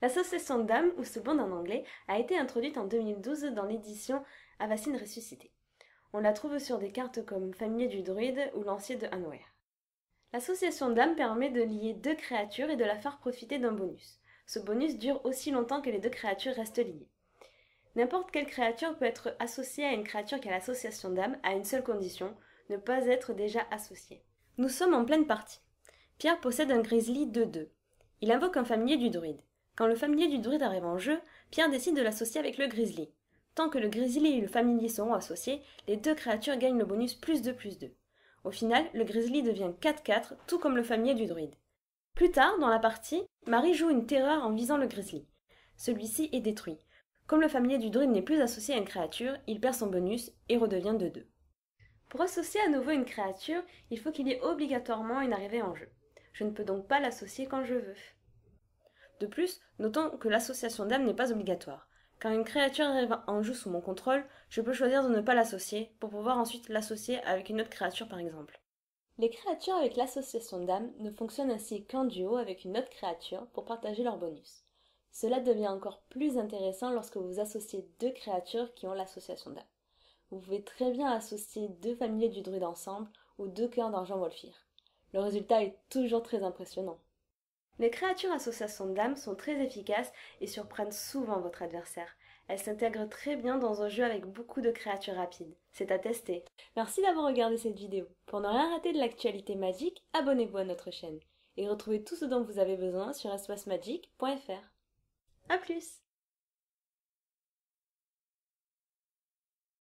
L'association d'âmes, ou ce bond en anglais, a été introduite en 2012 dans l'édition Avacyn ressuscité. On la trouve sur des cartes comme Familier du Druide ou Lancier de Hanweir. L'association d'âmes permet de lier deux créatures et de la faire profiter d'un bonus. Ce bonus dure aussi longtemps que les deux créatures restent liées. N'importe quelle créature peut être associée à une créature qui a l'association d'âmes à une seule condition, ne pas être déjà associée. Nous sommes en pleine partie. Pierre possède un grizzly 2-2. Il invoque un familier du druide. Quand le familier du druide arrive en jeu, Pierre décide de l'associer avec le grizzly. Tant que le grizzly et le familier seront associés, les deux créatures gagnent le bonus +2/+2. Au final, le grizzly devient 4-4, tout comme le familier du druide. Plus tard, dans la partie, Marie joue une terreur en visant le grizzly. Celui-ci est détruit. Comme le familier du druide n'est plus associé à une créature, il perd son bonus et redevient 2-2. Pour associer à nouveau une créature, il faut qu'il y ait obligatoirement une arrivée en jeu. Je ne peux donc pas l'associer quand je veux. De plus, notons que l'association d'âmes n'est pas obligatoire. Quand une créature arrive en jeu sous mon contrôle, je peux choisir de ne pas l'associer pour pouvoir ensuite l'associer avec une autre créature par exemple. Les créatures avec l'association d'âmes ne fonctionnent ainsi qu'en duo avec une autre créature pour partager leur bonus. Cela devient encore plus intéressant lorsque vous associez deux créatures qui ont l'association d'âmes. Vous pouvez très bien associer deux familiers du druide ensemble ou deux cœurs d'argent Volfir. Le résultat est toujours très impressionnant. Les créatures association d'âmes sont très efficaces et surprennent souvent votre adversaire. Elles s'intègrent très bien dans un jeu avec beaucoup de créatures rapides. C'est à tester. Merci d'avoir regardé cette vidéo. Pour ne rien rater de l'actualité magique, abonnez-vous à notre chaîne et retrouvez tout ce dont vous avez besoin sur espacemagique.fr. A plus!